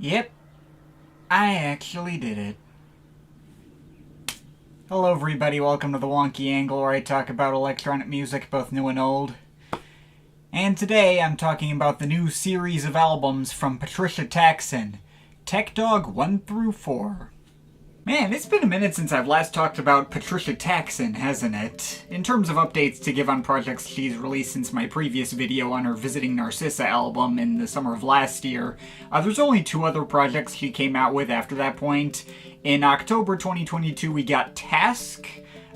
Yep, I actually did it. Hello everybody, welcome to the Wonky Angle, where I talk about electronic music, both new and old. And today I'm talking about the new series of albums from Patricia Taxxon, TECHDOG 1 through 4. Man, it's been a minute since I've last talked about Patricia Taxxon, hasn't it? In terms of updates to give on projects she's released since my previous video on her Visiting Narcissa album in the summer of last year, there's only 2 other projects she came out with after that point. In October 2022 we got Task,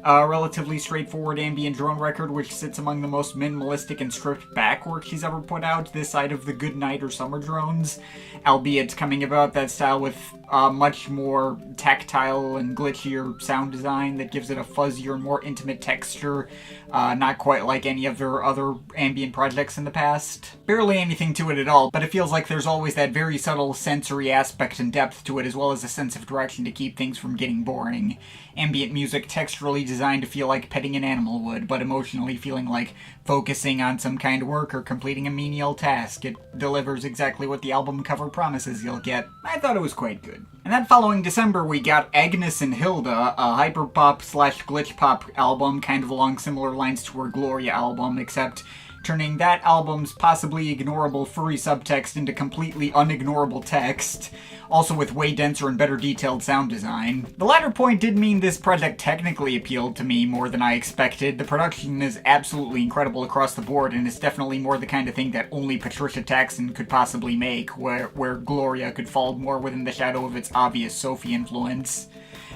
a relatively straightforward ambient drone record which sits among the most minimalistic and stripped back work she's ever put out, this side of the Good Night or Summer drones, albeit coming about that style with much more tactile and glitchier sound design that gives it a fuzzier and more intimate texture, not quite like any of their other ambient projects in the past. Barely anything to it at all, but it feels like there's always that very subtle sensory aspect and depth to it, as well as a sense of direction to keep things from getting boring. Ambient music texturally designed to feel like petting an animal would, but emotionally feeling like focusing on some kind of work or completing a menial task. It delivers exactly what the album cover promises you'll get. I thought it was quite good. And that following December we got Agnes and Hilda, a hyperpop slash glitch pop album kind of along similar lines to her Gloria album, except turning that album's possibly ignorable furry subtext into completely unignorable text, also with way denser and better detailed sound design. The latter point did mean this project technically appealed to me more than I expected. The production is absolutely incredible across the board, and it's definitely more the kind of thing that only Patricia Taxxon could possibly make, where Gloria could fall more within the shadow of its obvious Sophie influence.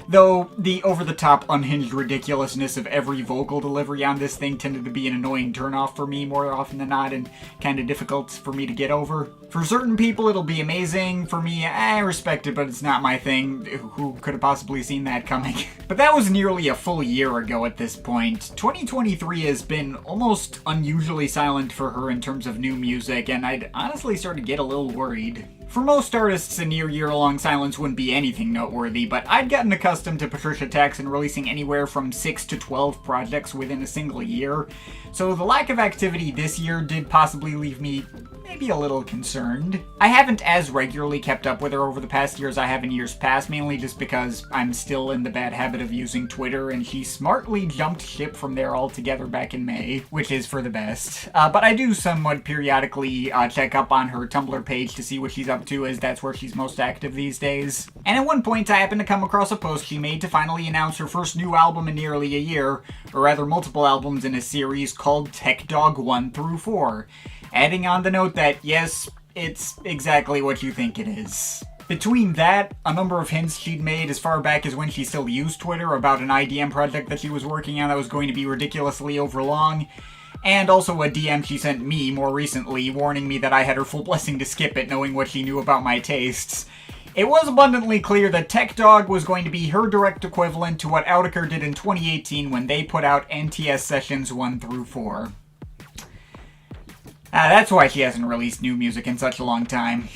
Though the over-the-top, unhinged ridiculousness of every vocal delivery on this thing tended to be an annoying turnoff for me more often than not, and kind of difficult for me to get over. For certain people it'll be amazing. For me, I respect it, but it's not my thing. Who could have possibly seen that coming? But that was nearly a full year ago at this point. 2023 has been almost unusually silent for her in terms of new music, and I'd honestly start to get a little worried. For most artists, a near-year-long silence wouldn't be anything noteworthy, but I'd gotten accustomed to Patricia Taxxon releasing anywhere from 6 to 12 projects within a single year, so the lack of activity this year did possibly leave me maybe a little concerned. I haven't as regularly kept up with her over the past year as I have in years past, mainly just because I'm still in the bad habit of using Twitter, and she smartly jumped ship from there altogether back in May, which is for the best. But I do somewhat periodically check up on her Tumblr page to see what she's up to, as that's where she's most active these days. And at one point I happened to come across a post she made to finally announce her first new album in nearly a year, or rather multiple albums in a series called TECHDOG 1 through 4. Adding on the note that, yes, it's exactly what you think it is. Between that, a number of hints she'd made as far back as when she still used Twitter about an IDM project that she was working on that was going to be ridiculously overlong, and also a DM she sent me more recently warning me that I had her full blessing to skip it, knowing what she knew about my tastes. It was abundantly clear that TECHDOG was going to be her direct equivalent to what Autechre did in 2018 when they put out NTS Sessions 1 through 4. That's why she hasn't released new music in such a long time.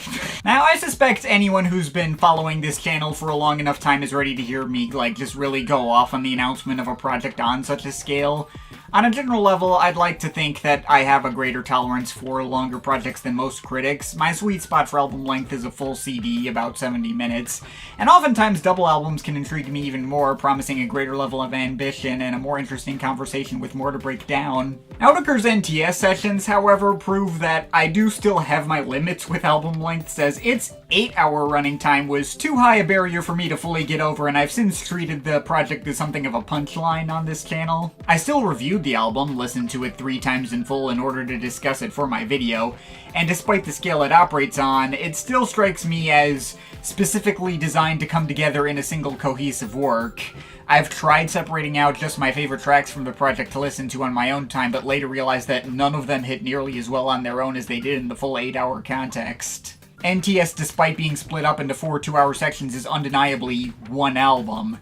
Now, I suspect anyone who's been following this channel for a long enough time is ready to hear me, just really go off on the announcement of a project on such a scale. On a general level, I'd like to think that I have a greater tolerance for longer projects than most critics. My sweet spot for album length is a full CD, about 70 minutes, and oftentimes double albums can intrigue me even more, promising a greater level of ambition and a more interesting conversation with more to break down. Autechre's NTS sessions, however, prove that I do still have my limits with album lengths, as its 8-hour running time was too high a barrier for me to fully get over, and I've since treated the project as something of a punchline on this channel. I still reviewed the album, listened to it 3 times in full in order to discuss it for my video, and despite the scale it operates on, it still strikes me as specifically designed to come together in a single cohesive work. I've tried separating out just my favorite tracks from the project to listen to on my own time, but later realized that none of them hit nearly as well on their own as they did in the full 8-hour context. NTS, despite being split up into 4 2-hour sections, is undeniably one album.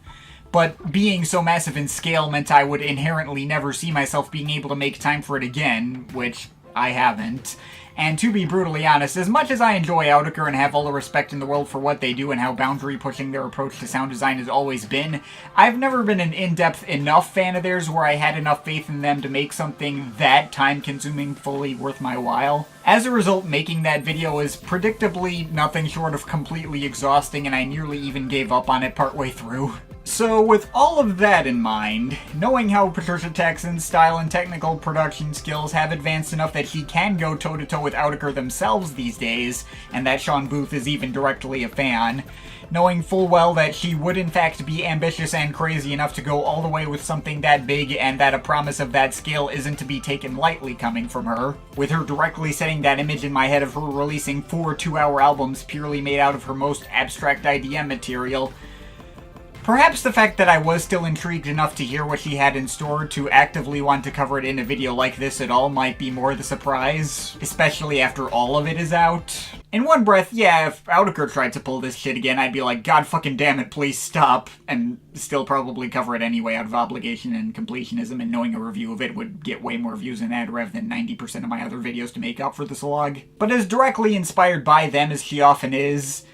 But being so massive in scale meant I would inherently never see myself being able to make time for it again, which I haven't. And to be brutally honest, as much as I enjoy Autechre and have all the respect in the world for what they do and how boundary-pushing their approach to sound design has always been, I've never been an in-depth enough fan of theirs where I had enough faith in them to make something that time-consuming fully worth my while. As a result, making that video is predictably nothing short of completely exhausting, and I nearly even gave up on it partway through. So with all of that in mind, knowing how Patricia Taxxon's style and technical production skills have advanced enough that she can go toe-to-toe with Autechre themselves these days, and that Sean Booth is even directly a fan, knowing full well that she would in fact be ambitious and crazy enough to go all the way with something that big, and that a promise of that scale isn't to be taken lightly coming from her, with her directly setting that image in my head of her releasing 4 2-hour albums purely made out of her most abstract IDM material, perhaps the fact that I was still intrigued enough to hear what she had in store to actively want to cover it in a video like this at all might be more the surprise, especially after all of it is out. In one breath, yeah, if Autechre tried to pull this shit again, I'd be like, God fucking damn it, please stop, and still probably cover it anyway out of obligation and completionism, and knowing a review of it would get way more views in ad rev than 90% of my other videos to make up for the slog. But as directly inspired by them as she often is,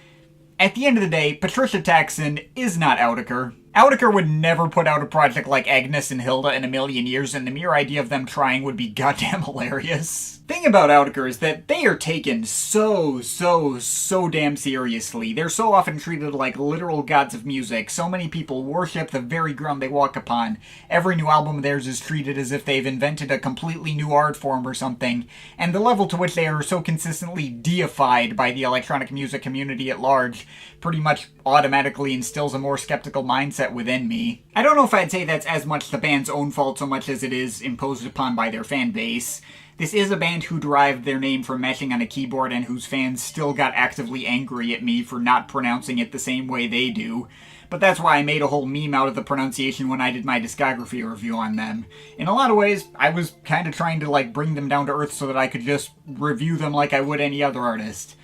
at the end of the day, Patricia Taxxon is not Autechre. Autechre would never put out a project like Agnes and Hilda in a million years, and the mere idea of them trying would be goddamn hilarious. Thing about Autechre is that they are taken so damn seriously. They're so often treated like literal gods of music. So many people worship the very ground they walk upon. Every new album of theirs is treated as if they've invented a completely new art form or something, and the level to which they are so consistently deified by the electronic music community at large pretty much automatically instills a more skeptical mindset within me. I don't know if I'd say that's as much the band's own fault so much as it is imposed upon by their fan base. This is a band who derived their name from meshing on a keyboard and whose fans still got actively angry at me for not pronouncing it the same way they do. But that's why I made a whole meme out of the pronunciation when I did my discography review on them. In a lot of ways, I was kind of trying to bring them down to earth so that I could just review them like I would any other artist.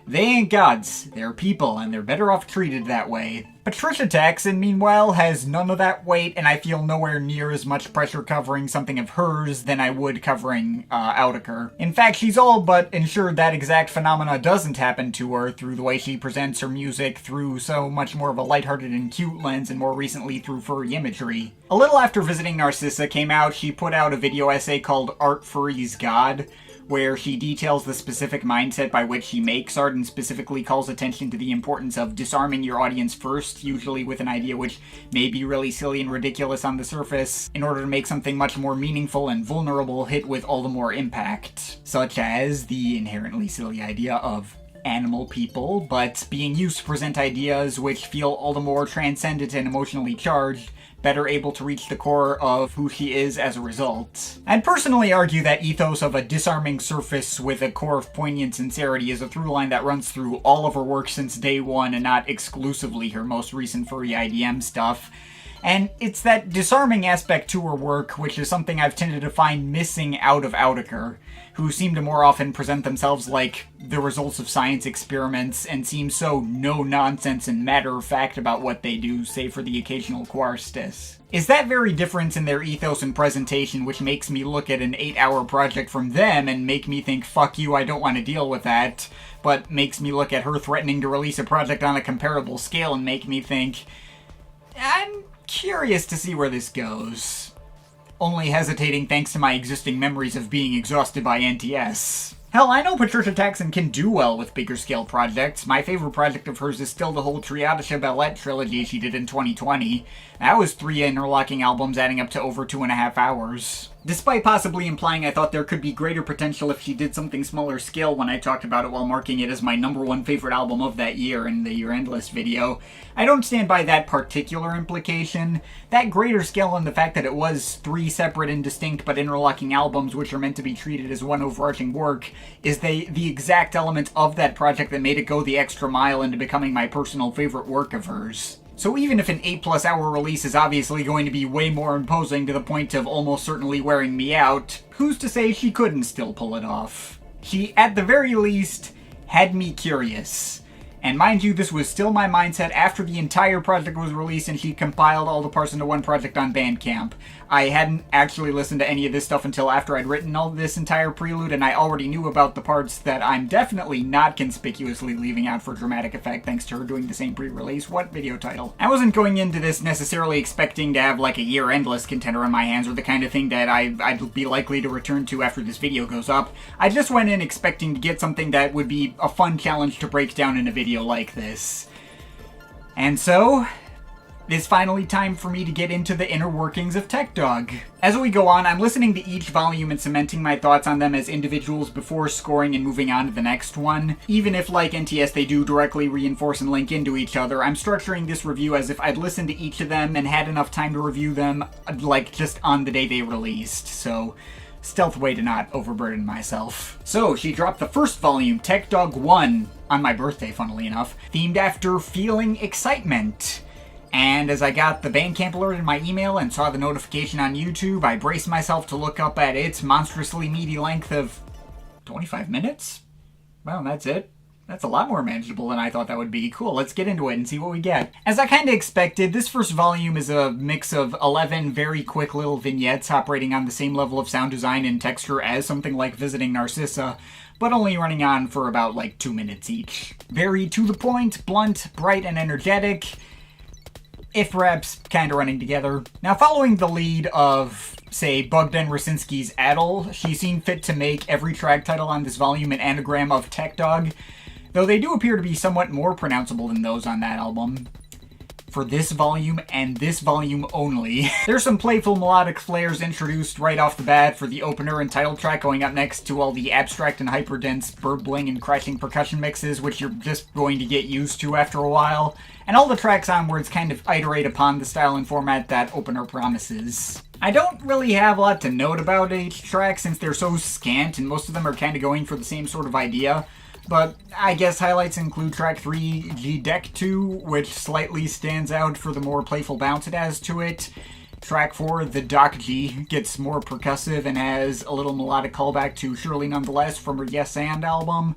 They ain't gods, they're people, and they're better off treated that way. Patricia Taxxon, meanwhile, has none of that weight, and I feel nowhere near as much pressure covering something of hers than I would covering Autechre. In fact, she's all but ensured that exact phenomena doesn't happen to her through the way she presents her music through so much more of a lighthearted and cute lens, and more recently through furry imagery. A little after Visiting Narcissa came out, she put out a video essay called Art Furry's God, where she details the specific mindset by which she makes art and specifically calls attention to the importance of disarming your audience first, usually with an idea which may be really silly and ridiculous on the surface, in order to make something much more meaningful and vulnerable hit with all the more impact. Such as the inherently silly idea of animal people, but being used to present ideas which feel all the more transcendent and emotionally charged, better able to reach the core of who she is as a result. I'd personally argue that ethos of a disarming surface with a core of poignant sincerity is a through line that runs through all of her work since day one, and not exclusively her most recent furry IDM stuff. And it's that disarming aspect to her work which is something I've tended to find missing out of Autechre, who seem to more often present themselves like the results of science experiments and seem so no-nonsense and matter-of-fact about what they do, save for the occasional quarstis. Is that very difference in their ethos and presentation which makes me look at an 8-hour project from them and make me think, fuck you, I don't want to deal with that, but makes me look at her threatening to release a project on a comparable scale and make me think, I'm curious to see where this goes. Only hesitating thanks to my existing memories of being exhausted by NTS. Hell, I know Patricia Taxxon can do well with bigger scale projects. My favorite project of hers is still the whole Triadisha Ballet trilogy she did in 2020. That was 3 interlocking albums adding up to over 2.5 hours. Despite possibly implying I thought there could be greater potential if she did something smaller scale when I talked about it while marking it as my #1 favorite album of that year in the Year Endless video, I don't stand by that particular implication. That greater scale and the fact that it was 3 separate and distinct but interlocking albums which are meant to be treated as one overarching work is the exact element of that project that made it go the extra mile into becoming my personal favorite work of hers. So even if an 8+ hour release is obviously going to be way more imposing to the point of almost certainly wearing me out, who's to say she couldn't still pull it off? She, at the very least, had me curious. And mind you, this was still my mindset after the entire project was released and she compiled all the parts into one project on Bandcamp. I hadn't actually listened to any of this stuff until after I'd written all this entire prelude, and I already knew about the parts that I'm definitely not conspicuously leaving out for dramatic effect thanks to her doing the same pre-release. What video title? I wasn't going into this necessarily expecting to have like a year endless contender in my hands or the kind of thing that I'd be likely to return to after this video goes up. I just went in expecting to get something that would be a fun challenge to break down in a video like this. And so, it's finally time for me to get into the inner workings of TECHDOG. As we go on, I'm listening to each volume and cementing my thoughts on them as individuals before scoring and moving on to the next one. Even if, like NTS, they do directly reinforce and link into each other, I'm structuring this review as if I'd listened to each of them and had enough time to review them, like, just on the day they released, so stealth way to not overburden myself. So, she dropped the first volume, TECHDOG 1, on my birthday, funnily enough, themed after feeling excitement. And as I got the Bandcamp alert in my email and saw the notification on YouTube, I braced myself to look up at its monstrously meaty length of 25 minutes? Well, that's it. That's a lot more manageable than I thought that would be. Cool, let's get into it and see what we get. As I kinda expected, this first volume is a mix of 11 very quick little vignettes operating on the same level of sound design and texture as something like Visiting Narcissa, but only running on for about like 2 minutes each. Very to the point, blunt, bright, and energetic, if perhaps kinda running together. Now, following the lead of, say, Bogdan Rasinski's Adel, she's seen fit to make every track title on this volume an anagram of TECHDOG, though they do appear to be somewhat more pronounceable than those on that album. For this volume, and this volume only. There's some playful melodic flares introduced right off the bat for the opener and title track, going up next to all the abstract and hyperdense burbling and crashing percussion mixes, which you're just going to get used to after a while. And all the tracks onwards kind of iterate upon the style and format that opener promises. I don't really have a lot to note about each track since they're so scant and most of them are kind of going for the same sort of idea. But I guess highlights include track 3, GDECHTO, which slightly stands out for the more playful bounce it has to it. Track 4, the DODTGEC, gets more percussive and has a little melodic callback to Surely Nonetheless from her Yes And album.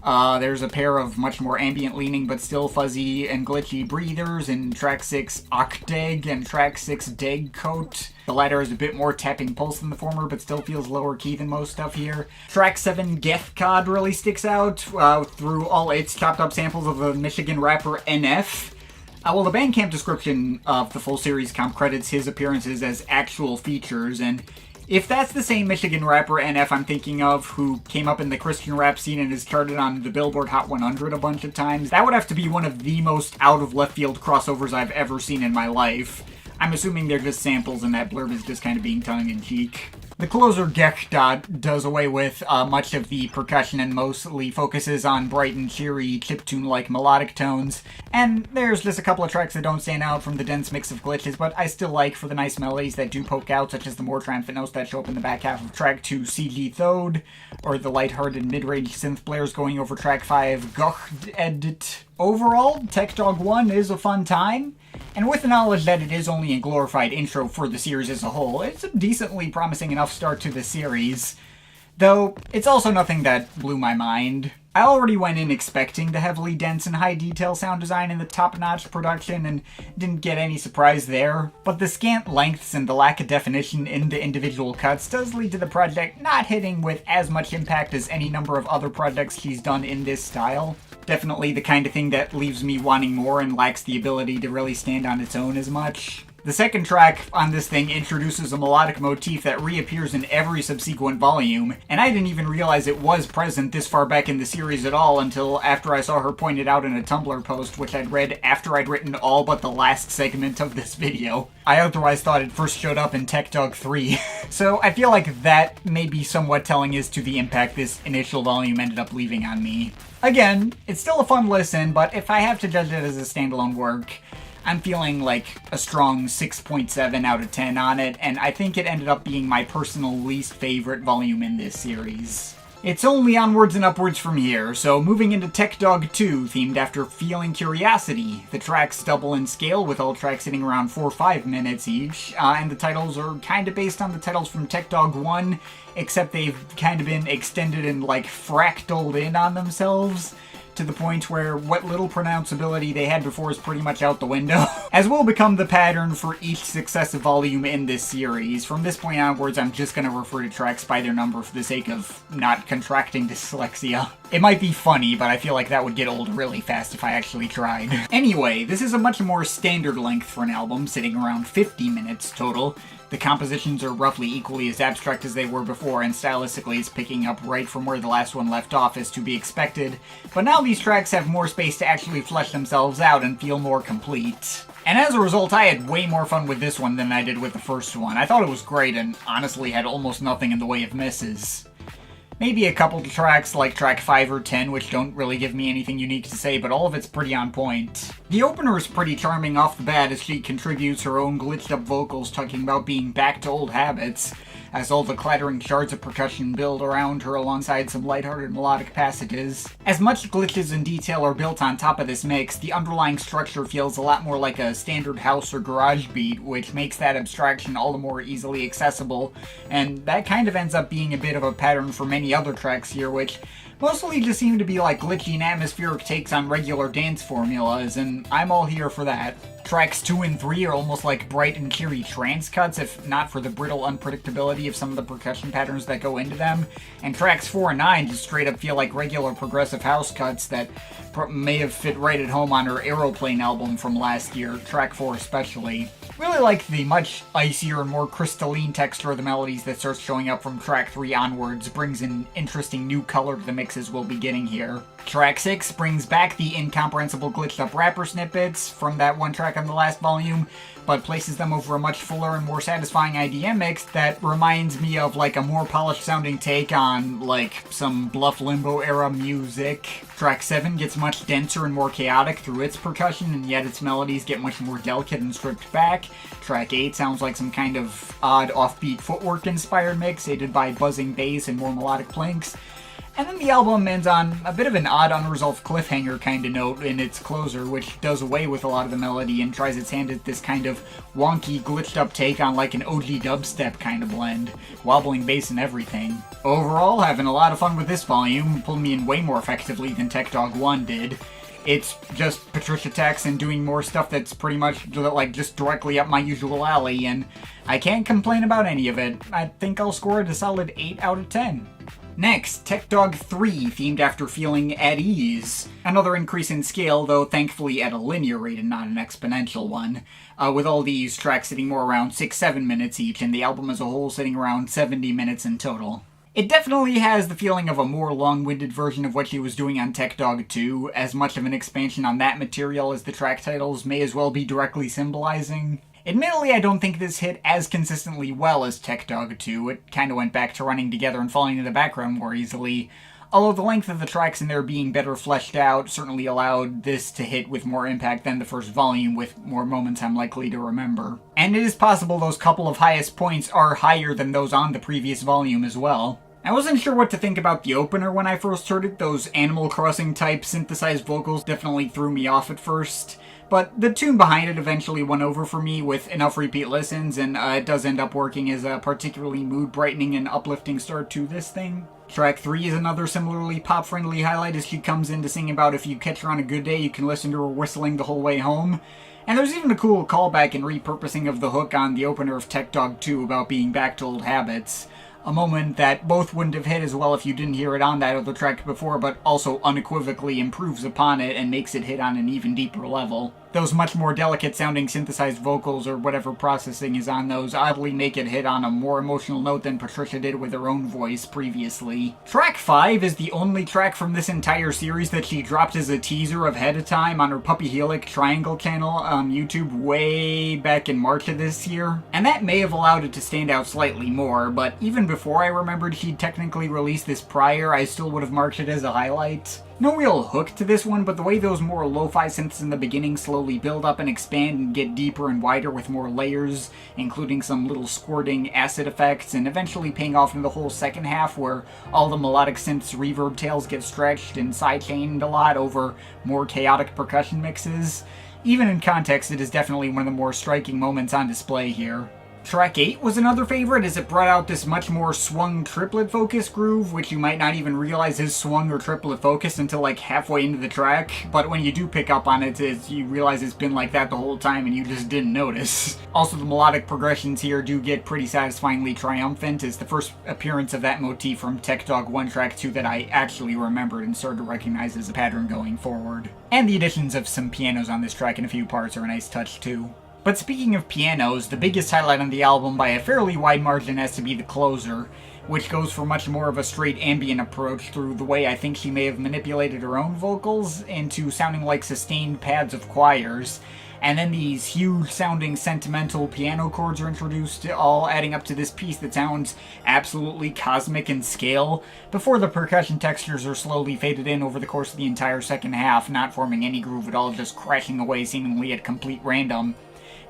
There's a pair of much more ambient leaning but still fuzzy and glitchy breathers in track 6, Octeg, and track 6, DEGCOT. The latter is a bit more tapping pulse than the former, but still feels lower key than most stuff here. Track 7, GETHCOD, really sticks out through all its chopped up samples of the Michigan rapper NF. Well, the Bandcamp description of the full series comp credits his appearances as actual features, and if that's the same Michigan rapper NF I'm thinking of, who came up in the Christian rap scene and is charted on the Billboard Hot 100 a bunch of times, that would have to be one of the most out-of-left-field crossovers I've ever seen in my life. I'm assuming they're just samples and that blurb is just kind of being tongue-in-cheek. The closer, GEGCHDOT, does away with much of the percussion and mostly focuses on bright and cheery chiptune-like melodic tones. And there's just a couple of tracks that don't stand out from the dense mix of glitches, but I still like for the nice melodies that do poke out, such as the more triumphant notes that show up in the back half of track 2, CGCTGHTOHDOEDE, or the lighthearted mid-range synth blares going over track 5, GDGEGDCDEHECTCHOHDTDT. Overall, TECHDOG 1 is a fun time. And with the knowledge that it is only a glorified intro for the series as a whole, it's a decently promising enough start to the series. Though, it's also nothing that blew my mind. I already went in expecting the heavily dense and high-detail sound design and the top-notch production, and didn't get any surprise there. But the scant lengths and the lack of definition in the individual cuts does lead to the project not hitting with as much impact as any number of other projects she's done in this style. Definitely the kind of thing that leaves me wanting more and lacks the ability to really stand on its own as much. The second track on this thing introduces a melodic motif that reappears in every subsequent volume, and I didn't even realize it was present this far back in the series at all until after I saw her point it out in a Tumblr post, which I'd read after I'd written all but the last segment of this video. I otherwise thought it first showed up in TECHDOG 3. So I feel like that may be somewhat telling as to the impact this initial volume ended up leaving on me. Again, it's still a fun listen, but if I have to judge it as a standalone work, I'm feeling like a strong 6.7 out of 10 on it, and I think it ended up being my personal least favorite volume in this series. It's only onwards and upwards from here, so moving into TECHDOG 2, themed after Feeling Curiosity. The tracks double in scale, with all tracks sitting around 4 or 5 minutes each, and the titles are kinda based on the titles from TECHDOG 1, except they've kind of been extended and like fractaled in on themselves to the point where what little pronounceability they had before is pretty much out the window, as will become the pattern for each successive volume in this series. From this point onwards, I'm just going to refer to tracks by their number for the sake of not contracting dyslexia. It might be funny, but I feel like that would get old really fast if I actually tried. Anyway, this is a much more standard length for an album, sitting around 50 minutes total. The compositions are roughly equally as abstract as they were before, and stylistically it's picking up right from where the last one left off, as to be expected. But now these tracks have more space to actually flesh themselves out and feel more complete. And as a result, I had way more fun with this one than I did with the first one. I thought it was great and honestly had almost nothing in the way of misses. Maybe a couple tracks like track 5 or 10, which don't really give me anything unique to say, but all of it's pretty on point. The opener is pretty charming off the bat as she contributes her own glitched up vocals talking about being back to old habits, as all the clattering shards of percussion build around her alongside some lighthearted melodic passages. As much glitches and detail are built on top of this mix, the underlying structure feels a lot more like a standard house or garage beat, which makes that abstraction all the more easily accessible, and that kind of ends up being a bit of a pattern for many other tracks here, which mostly just seem to be like glitchy and atmospheric takes on regular dance formulas, and I'm all here for that. Tracks 2 and 3 are almost like bright and cheery trance cuts, if not for the brittle unpredictability of some of the percussion patterns that go into them, and tracks 4 and 9 just straight up feel like regular progressive house cuts that may have fit right at home on her Aeroplane album from last year, track 4 especially. Really like the much icier and more crystalline texture of the melodies that starts showing up from track 3 onwards, brings an interesting new color to the mixes we'll be getting here. Track 6 brings back the incomprehensible glitched up rapper snippets from that one track on the last volume, but places them over a much fuller and more satisfying IDM mix that reminds me of like a more polished sounding take on like some Bluff Limbo era music. Track 7 gets much denser and more chaotic through its percussion, and yet its melodies get much more delicate and stripped back. Track 8 sounds like some kind of odd offbeat footwork inspired mix aided by buzzing bass and more melodic plinks. And then the album ends on a bit of an odd unresolved cliffhanger kind of note in its closer, which does away with a lot of the melody and tries its hand at this kind of wonky, glitched up take on like an OG dubstep kind of blend, wobbling bass and everything. Overall, having a lot of fun with this volume, pulled me in way more effectively than TECHDOG 1 did. It's just Patricia Taxxon doing more stuff that's pretty much like just directly up my usual alley, and I can't complain about any of it. I think I'll score it a solid 8 out of 10. Next, TECHDOG 3, themed after feeling at ease. Another increase in scale, though thankfully at a linear rate and not an exponential one, with all these tracks sitting more around 6-7 minutes each, and the album as a whole sitting around 70 minutes in total. It definitely has the feeling of a more long-winded version of what she was doing on TECHDOG 2, as much of an expansion on that material as the track titles may as well be directly symbolizing. Admittedly, I don't think this hit as consistently well as TECHDOG 2. It kinda went back to running together and falling into the background more easily, although the length of the tracks in there being better fleshed out certainly allowed this to hit with more impact than the first volume, with more moments I'm likely to remember. And it is possible those couple of highest points are higher than those on the previous volume as well. I wasn't sure what to think about the opener when I first heard it. Those Animal Crossing type synthesized vocals definitely threw me off at first. But the tune behind it eventually won over for me with enough repeat listens, and it does end up working as a particularly mood-brightening and uplifting start to this thing. Track 3 is another similarly pop-friendly highlight as she comes in to sing about if you catch her on a good day, you can listen to her whistling the whole way home. And there's even a cool callback and repurposing of the hook on the opener of TECHDOG 2 about being back to old habits. A moment that both wouldn't have hit as well if you didn't hear it on that other track before, but also unequivocally improves upon it and makes it hit on an even deeper level. Those much more delicate sounding synthesized vocals or whatever processing is on those oddly make it hit on a more emotional note than Patricia did with her own voice previously. Track 5 is the only track from this entire series that she dropped as a teaser ahead of time on her Puppy Helic Triangle channel on YouTube way back in March of this year. And that may have allowed it to stand out slightly more, but even before I remembered she'd technically released this prior, I still would have marked it as a highlight. No real hook to this one, but the way those more lo-fi synths in the beginning slowly build up and expand and get deeper and wider with more layers, including some little squirting acid effects, and eventually paying off in the whole second half where all the melodic synths' reverb tails get stretched and sidechained a lot over more chaotic percussion mixes. Even in context, it is definitely one of the more striking moments on display here. Track 8 was another favorite as it brought out this much more swung triplet focus groove, which you might not even realize is swung or triplet focused until like halfway into the track, but when you do pick up on it, you realize it's been like that the whole time and you just didn't notice. Also, the melodic progressions here do get pretty satisfyingly triumphant. It's the first appearance of that motif from TECHDOG 1 Track 2 that I actually remembered and started to recognize as a pattern going forward. And the additions of some pianos on this track in a few parts are a nice touch too. But speaking of pianos, the biggest highlight on the album by a fairly wide margin has to be the closer, which goes for much more of a straight ambient approach through the way I think she may have manipulated her own vocals into sounding like sustained pads of choirs, and then these huge sounding sentimental piano chords are introduced, all adding up to this piece that sounds absolutely cosmic in scale, before the percussion textures are slowly faded in over the course of the entire second half, not forming any groove at all, just crashing away seemingly at complete random,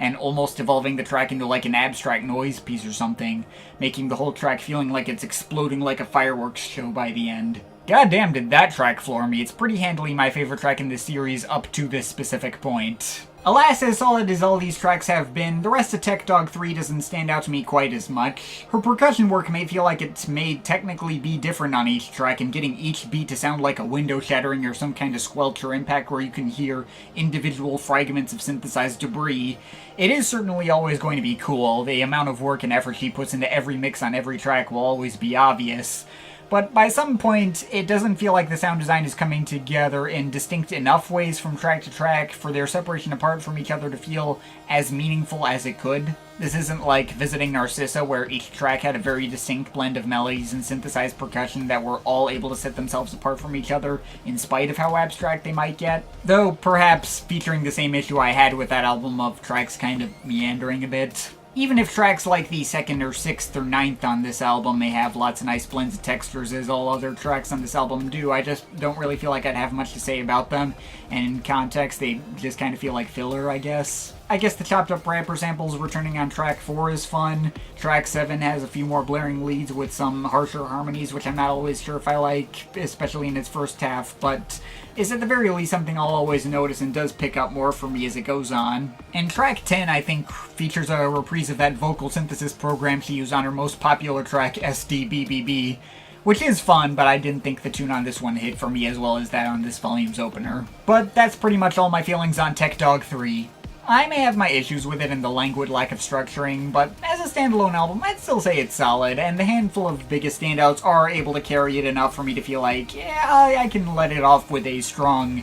and almost evolving the track into like an abstract noise piece or something, making the whole track feeling like it's exploding like a fireworks show by the end. Goddamn did that track floor me. It's pretty handily my favorite track in this series up to this specific point. Alas, as solid as all these tracks have been, the rest of TECHDOG 3 doesn't stand out to me quite as much. Her percussion work may feel like it's made technically be different on each track, and getting each beat to sound like a window shattering or some kind of squelch or impact where you can hear individual fragments of synthesized debris. It is certainly always going to be cool. The amount of work and effort she puts into every mix on every track will always be obvious. But by some point, it doesn't feel like the sound design is coming together in distinct enough ways from track to track for their separation apart from each other to feel as meaningful as it could. This isn't like Visiting Narcissa, where each track had a very distinct blend of melodies and synthesized percussion that were all able to set themselves apart from each other in spite of how abstract they might get. Though perhaps featuring the same issue I had with that album of tracks kind of meandering a bit. Even if tracks like the 2nd or 6th or 9th on this album may have lots of nice blends of textures as all other tracks on this album do, I just don't really feel like I'd have much to say about them, and in context they just kind of feel like filler, I guess. I guess the chopped up rapper samples returning on track 4 is fun. Track 7 has a few more blaring leads with some harsher harmonies, which I'm not always sure if I like, especially in its first half, but is at the very least something I'll always notice and does pick up more for me as it goes on. And track 10, I think, features a reprise of that vocal synthesis program she used on her most popular track, SDBBB, which is fun, but I didn't think the tune on this one hit for me as well as that on this volume's opener. But that's pretty much all my feelings on TECHDOG 3. I may have my issues with it and the languid lack of structuring, but as a standalone album, I'd still say it's solid, and the handful of biggest standouts are able to carry it enough for me to feel like, yeah, I can let it off with a strong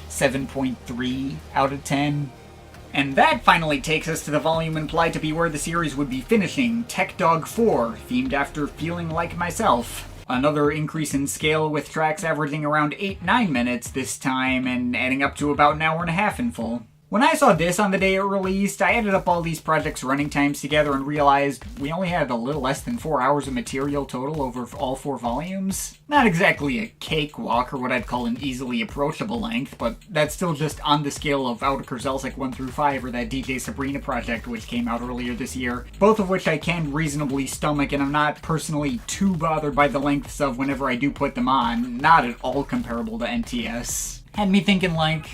7.3 out of 10. And that finally takes us to the volume implied to be where the series would be finishing, TECHDOG 4, themed after Feeling Like Myself. Another increase in scale with tracks averaging around 8-9 minutes this time, and adding up to about an hour and a half in full. When I saw this on the day it released, I added up all these projects' running times together and realized we only had a little less than 4 hours of material total over all 4 volumes. Not exactly a cakewalk or what I'd call an easily approachable length, but that's still just on the scale of Autechre 1 through 5 or that DJ Sabrina project which came out earlier this year, both of which I can reasonably stomach and I'm not personally too bothered by the lengths of whenever I do put them on, not at all comparable to NTS. Had me thinking like,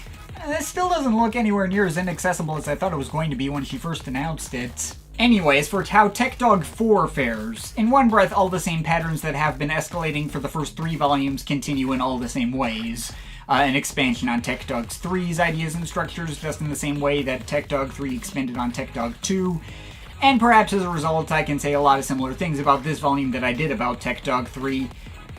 this still doesn't look anywhere near as inaccessible as I thought it was going to be when she first announced it. Anyways, for how TECHDOG 4 fares, in one breath all the same patterns that have been escalating for the first 3 volumes continue in all the same ways. An expansion on TECHDOG 3's ideas and structures just in the same way that TECHDOG 3 expanded on TECHDOG 2, and perhaps as a result I can say a lot of similar things about this volume that I did about TECHDOG 3,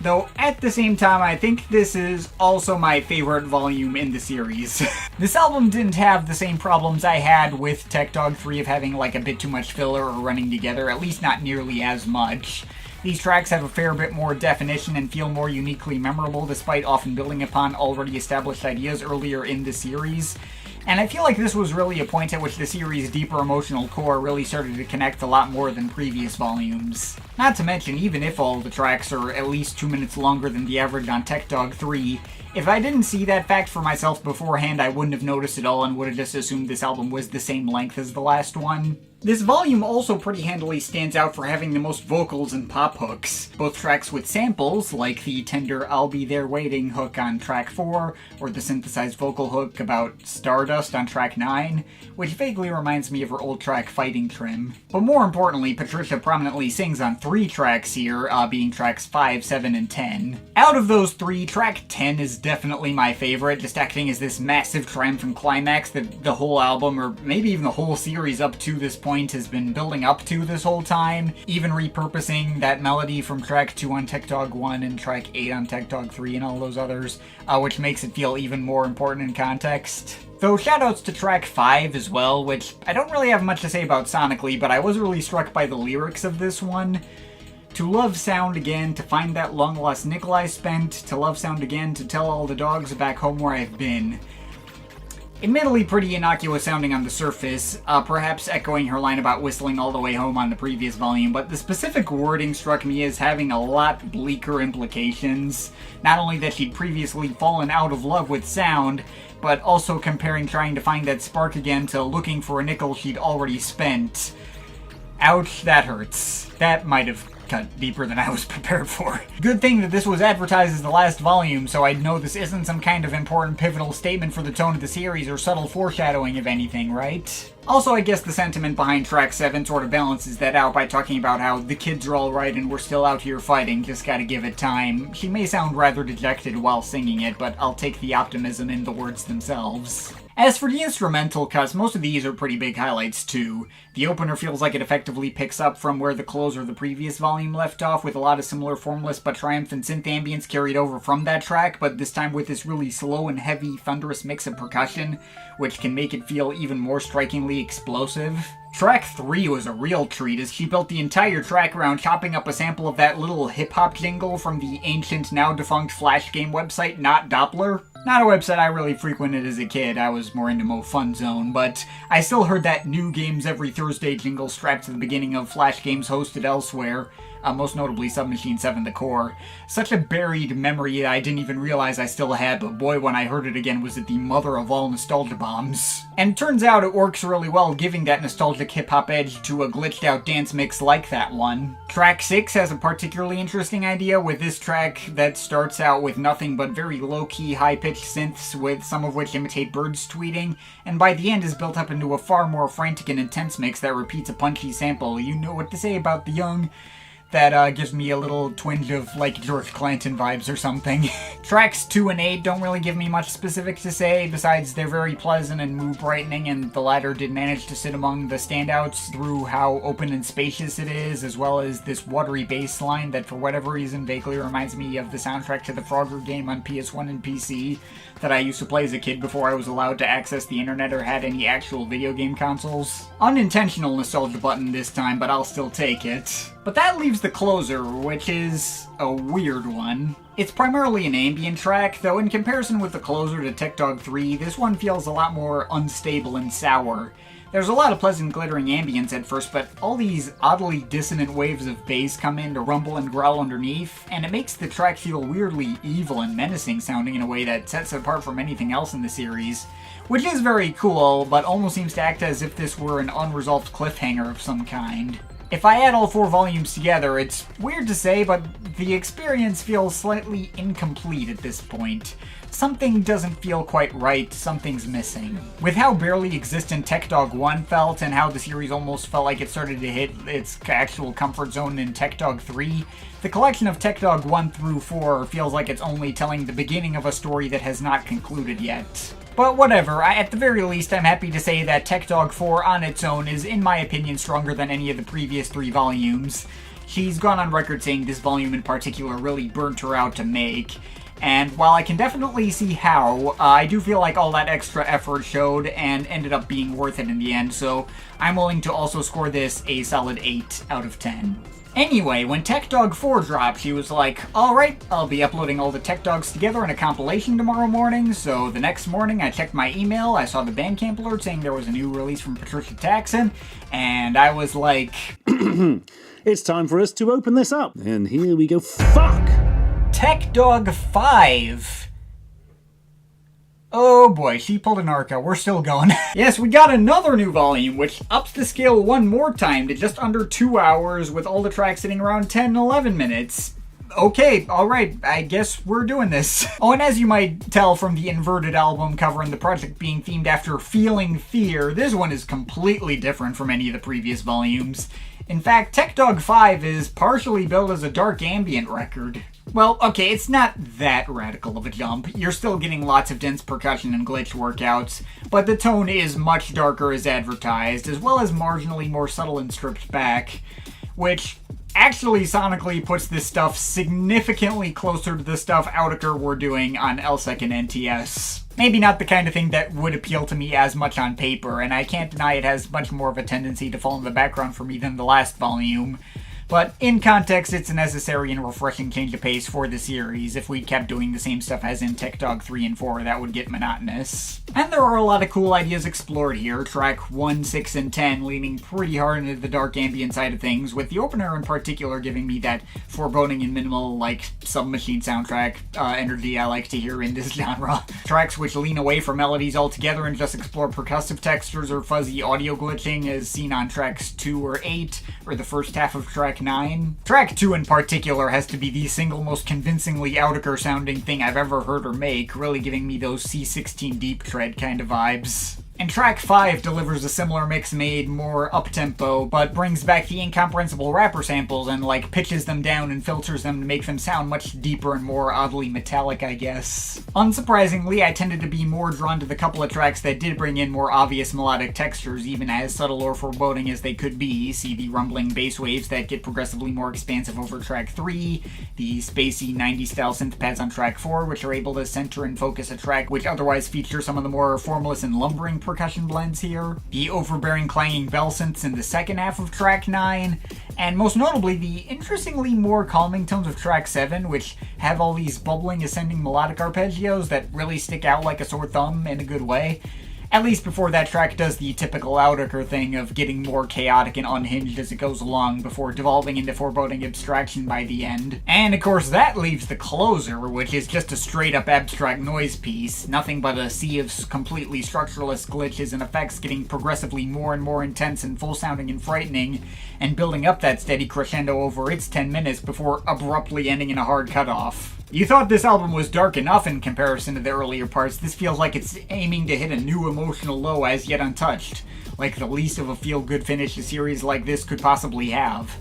though at the same time I think this is also my favorite volume in the series. This album didn't have the same problems I had with TECHDOG 3 of having like a bit too much filler or running together, at least not nearly as much. These tracks have a fair bit more definition and feel more uniquely memorable despite often building upon already established ideas earlier in the series. And I feel like this was really a point at which the series' deeper emotional core really started to connect a lot more than previous volumes. Not to mention, even if all the tracks are at least 2 minutes longer than the average on TECHDOG 3, If I didn't see that fact for myself beforehand, I wouldn't have noticed it all and would have just assumed this album was the same length as the last one. This volume also pretty handily stands out for having the most vocals and pop hooks. Both tracks with samples, like the tender I'll Be There Waiting hook on track 4, or the synthesized vocal hook about Stardust on track 9, which vaguely reminds me of her old track Fighting Trim. But more importantly, Patricia prominently sings on 3 tracks here, being tracks 5, 7, and 10. Out of those 3, track 10 is definitely my favorite, just acting as this massive triumphant climax that the whole album, or maybe even the whole series up to this point, has been building up to this whole time, even repurposing that melody from track 2 on TECHDOG 1 and track 8 on TECHDOG 3 and all those others, which makes it feel even more important in context. Though shoutouts to track 5 as well, which I don't really have much to say about sonically, but I was really struck by the lyrics of this one. To love sound again, to find that long-lost nickel I spent, to love sound again, to tell all the dogs back home where I've been. Admittedly pretty innocuous sounding on the surface, perhaps echoing her line about whistling all the way home on the previous volume, but the specific wording struck me as having a lot bleaker implications. Not only that she'd previously fallen out of love with sound, but also comparing trying to find that spark again to looking for a nickel she'd already spent. Ouch, that hurts. That might have cut deeper than I was prepared for. Good thing that this was advertised as the last volume, so I'd know this isn't some kind of important pivotal statement for the tone of the series or subtle foreshadowing of anything, right? Also, I guess the sentiment behind track 7 sort of balances that out by talking about how the kids are alright and we're still out here fighting, just gotta give it time. She may sound rather dejected while singing it, but I'll take the optimism in the words themselves. As for the instrumental cuts, most of these are pretty big highlights too. The opener feels like it effectively picks up from where the closer of the previous volume left off, with a lot of similar formless but triumphant synth ambience carried over from that track, but this time with this really slow and heavy thunderous mix of percussion, which can make it feel even more strikingly explosive. Track 3 was a real treat, as she built the entire track around chopping up a sample of that little hip-hop jingle from the ancient, now-defunct Flash game website Not Doppler. Not a website I really frequented as a kid, I was more into Mo Fun Zone, but I still heard that New Games Every Thursday jingle strapped to the beginning of Flash games hosted elsewhere, most notably Submachine 7 The Core. Such a buried memory I didn't even realize I still had, but boy, when I heard it again was it the mother of all nostalgia bombs. And turns out it works really well, giving that nostalgic hip-hop edge to a glitched out dance mix like that one. Track 6 has a particularly interesting idea, with this track that starts out with nothing but very low-key, high-pitched synths, with some of which imitate birds tweeting, and by the end is built up into a far more frantic and intense mix that repeats a punchy sample. You know what to say about the young. That gives me a little twinge of, like, George Clanton vibes or something. Tracks 2 and 8 don't really give me much specific to say, besides they're very pleasant and mood-brightening, and the latter did manage to sit among the standouts through how open and spacious it is, as well as this watery bass line that for whatever reason vaguely reminds me of the soundtrack to the Frogger game on PS1 and PC that I used to play as a kid before I was allowed to access the internet or had any actual video game consoles. Unintentional nostalgia button this time, but I'll still take it. But that leaves the closer, which is a weird one. It's primarily an ambient track, though in comparison with the closer to TECHDOG 3, this one feels a lot more unstable and sour. There's a lot of pleasant glittering ambience at first, but all these oddly dissonant waves of bass come in to rumble and growl underneath, and it makes the track feel weirdly evil and menacing sounding in a way that sets it apart from anything else in the series. Which is very cool, but almost seems to act as if this were an unresolved cliffhanger of some kind. If I add all 4 volumes together, it's weird to say, but the experience feels slightly incomplete at this point. Something doesn't feel quite right, something's missing. With how barely existent TECHDOG 1 felt, and how the series almost felt like it started to hit its actual comfort zone in TECHDOG 3, the collection of TECHDOG 1 through 4 feels like it's only telling the beginning of a story that has not concluded yet. But whatever, at the very least I'm happy to say that TECHDOG 4 on its own is, in my opinion, stronger than any of the previous 3 volumes. She's gone on record saying this volume in particular really burnt her out to make. And while I can definitely see how, I do feel like all that extra effort showed and ended up being worth it in the end, so I'm willing to also score this a solid 8 out of 10. Anyway, when TECHDOG 4 dropped, she was like, alright, I'll be uploading all the TECHDOGs together in a compilation tomorrow morning, so the next morning I checked my email, I saw the Bandcamp alert saying there was a new release from Patricia Taxxon, and I was like... It's time for us to open this up, and here we go. Fuck! TECHDOG 5 Oh boy, she pulled an Arca. We're still going. Yes, we got another new volume, which ups the scale one more time to just under 2 hours, with all the tracks sitting around 10-11 minutes. Okay, alright, I guess we're doing this. Oh, and as you might tell from the inverted album cover and the project being themed after feeling fear, this one is completely different from any of the previous volumes. In fact, TECHDOG 5 is partially billed as a dark ambient record. Well, okay, it's not that radical of a jump. You're still getting lots of dense percussion and glitch workouts, but the tone is much darker as advertised, as well as marginally more subtle and stripped back, which actually sonically puts this stuff significantly closer to the stuff Autechre were doing on LSEC and NTS. Maybe not the kind of thing that would appeal to me as much on paper, and I can't deny it has much more of a tendency to fall in the background for me than the last volume. But in context, it's a necessary and refreshing change of pace for the series. If we kept doing the same stuff as in TECHDOG 3 and 4, that would get monotonous. And there are a lot of cool ideas explored here. Track 1, 6, and 10 leaning pretty hard into the dark ambient side of things, with the opener in particular giving me that foreboding and minimal, like, submachine soundtrack energy I like to hear in this genre. Tracks which lean away from melodies altogether and just explore percussive textures or fuzzy audio glitching, as seen on tracks 2 or 8, or the first half of track 9. Track 2 in particular has to be the single most convincingly Autechre sounding thing I've ever heard her make, really giving me those C16 Deep Tread kind of vibes. And track 5 delivers a similar mix made more up-tempo, but brings back the incomprehensible rapper samples and, like, pitches them down and filters them to make them sound much deeper and more oddly metallic, I guess. Unsurprisingly, I tended to be more drawn to the couple of tracks that did bring in more obvious melodic textures, even as subtle or foreboding as they could be. See the rumbling bass waves that get progressively more expansive over track 3, the spacey 90s-style synth pads on track 4, which are able to center and focus a track which otherwise features some of the more formless and lumbering percussion blends here, the overbearing clanging bell synths in the second half of track 9, and most notably the interestingly more calming tones of track 7, which have all these bubbling ascending melodic arpeggios that really stick out like a sore thumb in a good way. At least before that track does the typical Autechre thing of getting more chaotic and unhinged as it goes along before devolving into foreboding abstraction by the end. And of course that leaves the closer, which is just a straight up abstract noise piece, nothing but a sea of completely structureless glitches and effects getting progressively more and more intense and full sounding and frightening, and building up that steady crescendo over its 10 minutes before abruptly ending in a hard cutoff. You thought this album was dark enough in comparison to the earlier parts. This feels like it's aiming to hit a new emotional low as yet untouched, like the least of a feel-good finish a series like this could possibly have.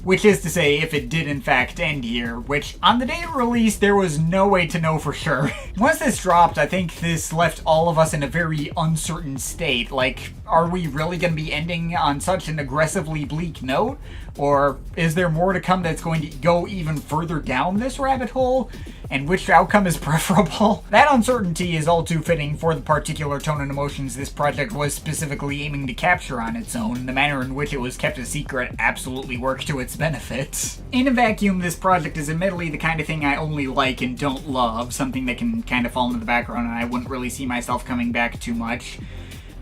Which is to say, if it did in fact end here, which on the day of release there was no way to know for sure. Once this dropped, I think this left all of us in a very uncertain state. Like, are we really going to be ending on such an aggressively bleak note? Or is there more to come that's going to go even further down this rabbit hole? And which outcome is preferable? That uncertainty is all too fitting for the particular tone and emotions this project was specifically aiming to capture on its own. The manner in which it was kept a secret absolutely worked to its benefit. In a vacuum, this project is admittedly the kind of thing I only like and don't love, something that can kind of fall into the background and I wouldn't really see myself coming back too much.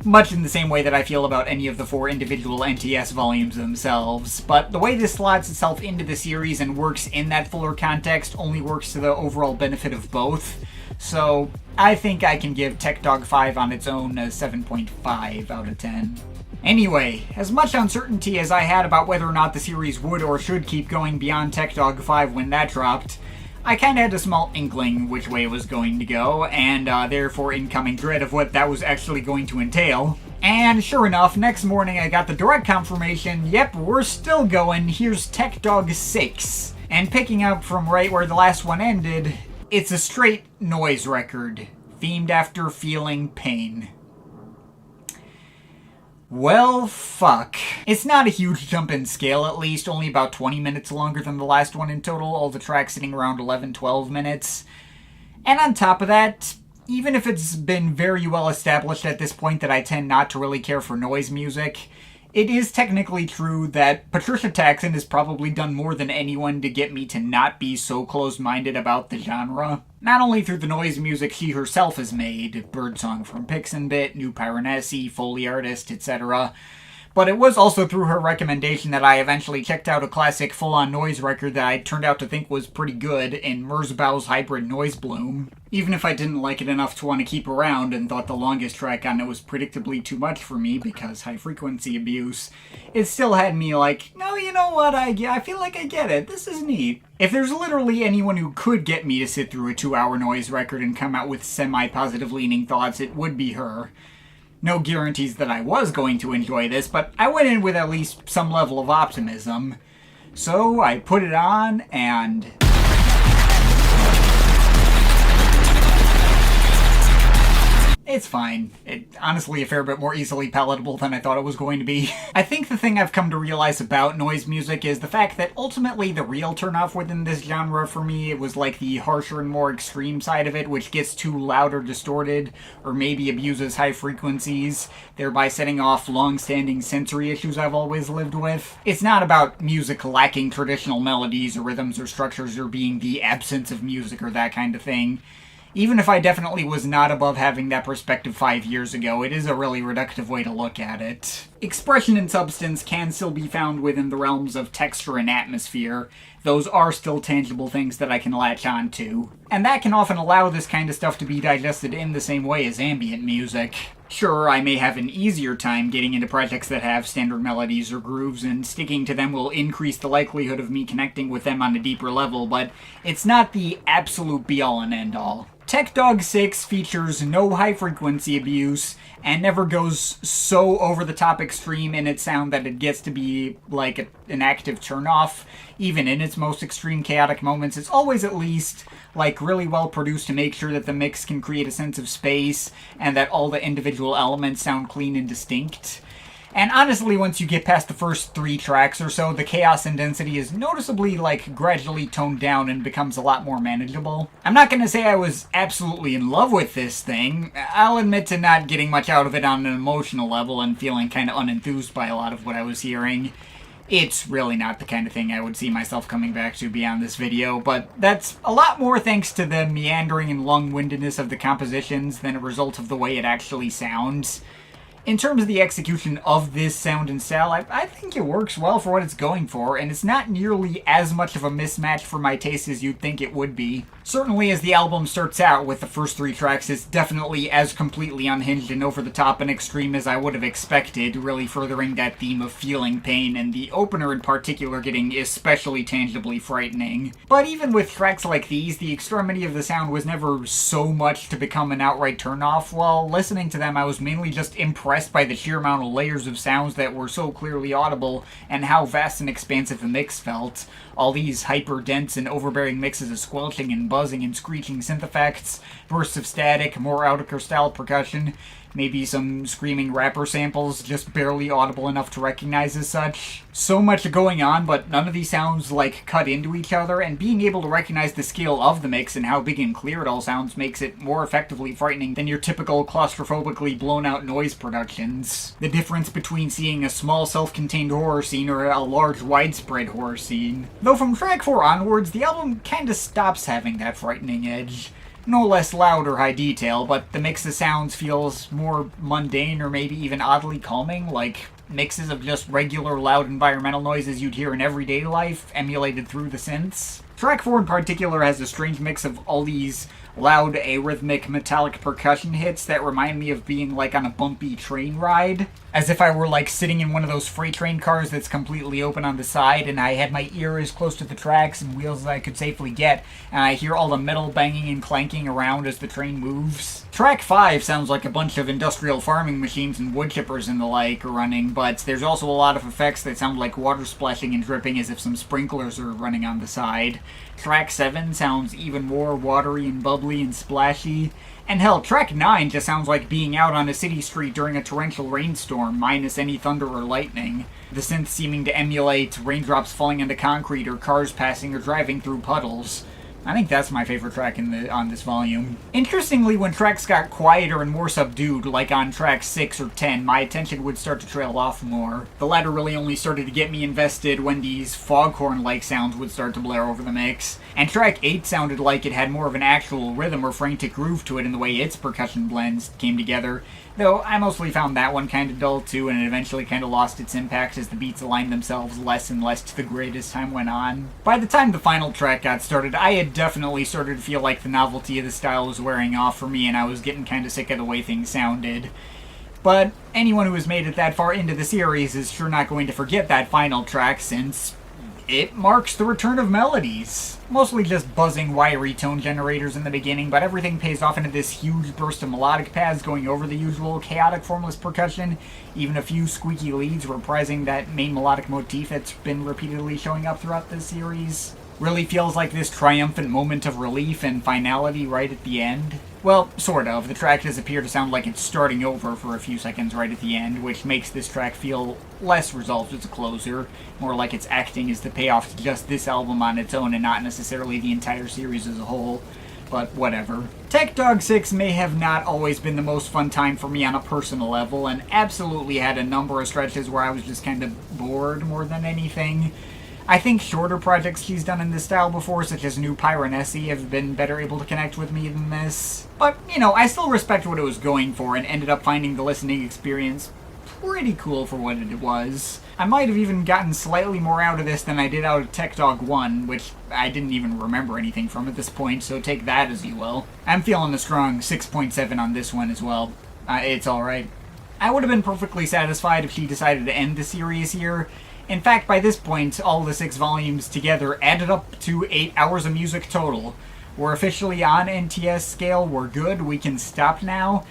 Much in the same way that I feel about any of the 4 individual NTS volumes themselves, but the way this slots itself into the series and works in that fuller context only works to the overall benefit of both, so I think I can give TECHDOG 5 on its own a 7.5 out of 10. Anyway, as much uncertainty as I had about whether or not the series would or should keep going beyond TECHDOG 5 when that dropped, I kinda had a small inkling which way it was going to go, and therefore incoming dread of what that was actually going to entail. And sure enough, next morning I got the direct confirmation, yep, we're still going, here's TECHDOG 6. And picking up from right where the last one ended, it's a straight noise record, themed after feeling pain. Well, fuck. It's not a huge jump in scale, at least, only about 20 minutes longer than the last one in total, all the tracks sitting around 11-12 minutes. And on top of that, even if it's been very well established at this point that I tend not to really care for noise music, it is technically true that Patricia Taxxon has probably done more than anyone to get me to not be so closed-minded about the genre. Not only through the noise music she herself has made, Birdsong from Pixenbit, New Piranesi, Foley Artist, etc., But it was also through her recommendation that I eventually checked out a classic full-on noise record that I turned out to think was pretty good in Merzbau's Hybrid Noise Bloom. Even if I didn't like it enough to want to keep around and thought the longest track on it was predictably too much for me because high-frequency abuse, it still had me like, no, you know what, I feel like I get it, this is neat. If there's literally anyone who could get me to sit through a 2-hour noise record and come out with semi-positive leaning thoughts, it would be her. No guarantees that I was going to enjoy this, but I went in with at least some level of optimism. So I put it on, and it's fine. It's honestly a fair bit more easily palatable than I thought it was going to be. I think the thing I've come to realize about noise music is the fact that ultimately the real turnoff within this genre for me, it was like the harsher and more extreme side of it, which gets too loud or distorted, or maybe abuses high frequencies, thereby setting off long-standing sensory issues I've always lived with. It's not about music lacking traditional melodies or rhythms or structures or being the absence of music or that kind of thing. Even if I definitely was not above having that perspective 5 years ago, it is a really reductive way to look at it. Expression and substance can still be found within the realms of texture and atmosphere. Those are still tangible things that I can latch on to. And that can often allow this kind of stuff to be digested in the same way as ambient music. Sure, I may have an easier time getting into projects that have standard melodies or grooves, and sticking to them will increase the likelihood of me connecting with them on a deeper level, but it's not the absolute be-all and end-all. TECHDOG 6 features no high-frequency abuse, and never goes so over-the-top extreme in its sound that it gets to be like an active turn-off. Even in its most extreme chaotic moments, it's always at least like really well produced to make sure that the mix can create a sense of space, and that all the individual elements sound clean and distinct. And honestly, once you get past the first 3 tracks or so, the chaos and density is noticeably, like, gradually toned down and becomes a lot more manageable. I'm not gonna say I was absolutely in love with this thing. I'll admit to not getting much out of it on an emotional level and feeling kinda unenthused by a lot of what I was hearing. It's really not the kind of thing I would see myself coming back to beyond this video, but that's a lot more thanks to the meandering and long-windedness of the compositions than a result of the way it actually sounds. In terms of the execution of this sound and style, I think it works well for what it's going for, and it's not nearly as much of a mismatch for my taste as you'd think it would be. Certainly as the album starts out with the first 3 tracks, it's definitely as completely unhinged and over-the-top and extreme as I would have expected, really furthering that theme of feeling pain, and the opener in particular getting especially tangibly frightening. But even with tracks like these, the extremity of the sound was never so much to become an outright turnoff. While listening to them, I was mainly just impressed by the sheer amount of layers of sounds that were so clearly audible, and how vast and expansive the mix felt. All these hyper-dense and overbearing mixes of squelching and buzzing and screeching synth effects, bursts of static, more Autechre-style percussion, maybe some screaming rapper samples just barely audible enough to recognize as such. So much going on, but none of these sounds, like, cut into each other, and being able to recognize the scale of the mix and how big and clear it all sounds makes it more effectively frightening than your typical claustrophobically blown-out noise productions. The difference between seeing a small self-contained horror scene or a large widespread horror scene. Though from track 4 onwards, the album kinda stops having that frightening edge. No less loud or high detail, but the mix of sounds feels more mundane or maybe even oddly calming, like mixes of just regular loud environmental noises you'd hear in everyday life, emulated through the synths. Track 4 in particular has a strange mix of all these loud, arrhythmic, metallic percussion hits that remind me of being like on a bumpy train ride. As if I were like sitting in one of those freight train cars that's completely open on the side, and I had my ear as close to the tracks and wheels as I could safely get, and I hear all the metal banging and clanking around as the train moves. Track 5 sounds like a bunch of industrial farming machines and wood chippers and the like are running, but there's also a lot of effects that sound like water splashing and dripping as if some sprinklers are running on the side. Track 7 sounds even more watery and bubbly and splashy. And hell, track 9 just sounds like being out on a city street during a torrential rainstorm, minus any thunder or lightning. The synth seeming to emulate raindrops falling onto concrete or cars passing or driving through puddles. I think that's my favorite track on this volume. Interestingly, when tracks got quieter and more subdued, like on track 6 or 10, my attention would start to trail off more. The latter really only started to get me invested when these foghorn-like sounds would start to blare over the mix. And track 8 sounded like it had more of an actual rhythm or frantic groove to it in the way its percussion blends came together, though I mostly found that one kind of dull too, and it eventually kind of lost its impact as the beats aligned themselves less and less to the grid as time went on. By the time the final track got started, I had definitely started to feel like the novelty of the style was wearing off for me, and I was getting kind of sick of the way things sounded. But anyone who has made it that far into the series is sure not going to forget that final track, since it marks the return of melodies. Mostly just buzzing, wiry tone generators in the beginning, but everything pays off into this huge burst of melodic pads going over the usual chaotic formless percussion, even a few squeaky leads reprising that main melodic motif that's been repeatedly showing up throughout this series. Really feels like this triumphant moment of relief and finality right at the end. Well, sort of. The track does appear to sound like it's starting over for a few seconds right at the end, which makes this track feel less resolved as a closer, more like it's acting as the payoff to just this album on its own and not necessarily the entire series as a whole. But whatever. TECHDOG 6 may have not always been the most fun time for me on a personal level, and absolutely had a number of stretches where I was just kind of bored more than anything. I think shorter projects she's done in this style before, such as New Pyronesy, have been better able to connect with me than this. But, you know, I still respect what it was going for and ended up finding the listening experience pretty cool for what it was. I might have even gotten slightly more out of this than I did out of TECHDOG 1, which I didn't even remember anything from at this point, so take that as you will. I'm feeling a strong 6.7 on this one as well. It's alright. I would have been perfectly satisfied if she decided to end the series here. In fact, by this point, all the 6 volumes together added up to 8 hours of music total. We're officially on NTS scale, we're good, we can stop now.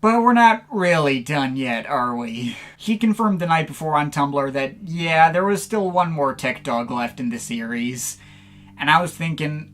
But we're not really done yet, are we? She confirmed the night before on Tumblr that, yeah, there was still one more TECHDOG left in the series. And I was thinking,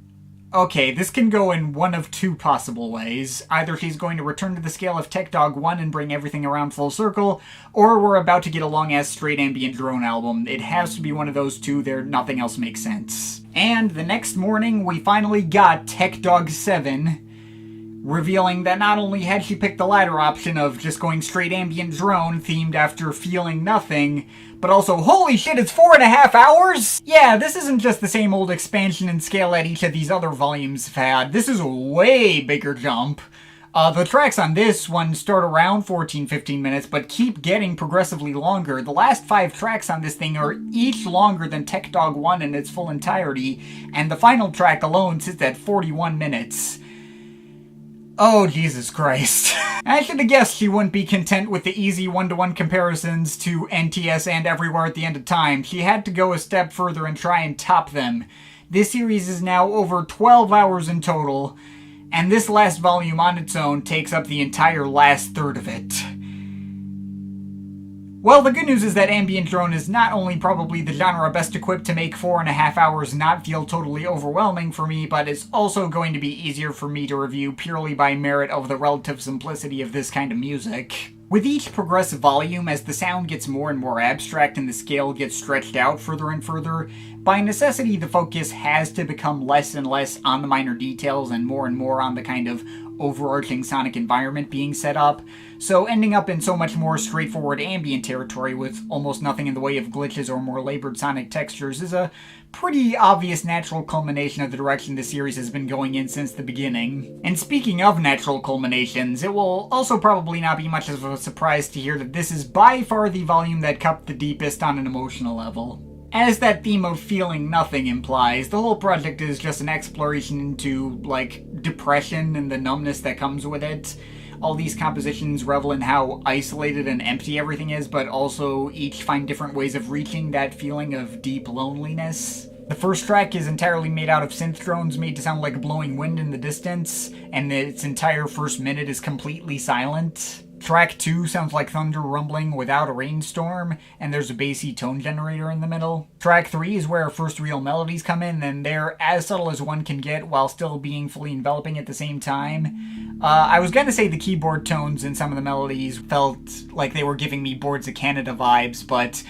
okay, this can go in one of two possible ways. Either she's going to return to the scale of TECHDOG 1 and bring everything around full circle, or we're about to get a long-ass straight ambient drone album. It has to be one of those two, nothing else makes sense. And the next morning, we finally got TECHDOG 7, revealing that not only had she picked the latter option of just going straight ambient drone themed after feeling nothing, but also, holy shit, it's 4.5 hours? Yeah, this isn't just the same old expansion in scale that each of these other volumes have had. This is a way bigger jump. The tracks on this one start around 14-15 minutes, but keep getting progressively longer. The last 5 tracks on this thing are each longer than TECHDOG 1 in its full entirety, and the final track alone sits at 41 minutes. Oh, Jesus Christ. I should have guessed she wouldn't be content with the easy one-to-one comparisons to NTS and Everywhere at the End of Time. She had to go a step further and try and top them. This series is now over 12 hours in total, and this last volume on its own takes up the entire last third of it. Well, the good news is that ambient drone is not only probably the genre best equipped to make 4.5 hours not feel totally overwhelming for me, but is also going to be easier for me to review purely by merit of the relative simplicity of this kind of music. With each progressive volume, as the sound gets more and more abstract and the scale gets stretched out further and further, by necessity the focus has to become less and less on the minor details and more on the kind of overarching sonic environment being set up, so ending up in so much more straightforward ambient territory with almost nothing in the way of glitches or more labored sonic textures is a pretty obvious natural culmination of the direction the series has been going in since the beginning. And speaking of natural culminations, it will also probably not be much of a surprise to hear that this is by far the volume that cupped the deepest on an emotional level. As that theme of feeling nothing implies, the whole project is just an exploration into, depression and the numbness that comes with it. All these compositions revel in how isolated and empty everything is, but also each find different ways of reaching that feeling of deep loneliness. The first track is entirely made out of synth drones made to sound like blowing wind in the distance, and its entire first minute is completely silent. Track 2 sounds like thunder rumbling without a rainstorm, and there's a bassy tone generator in the middle. Track 3 is where our first real melodies come in, and they're as subtle as one can get while still being fully enveloping at the same time. I was gonna say the keyboard tones in some of the melodies felt like they were giving me Boards of Canada vibes, but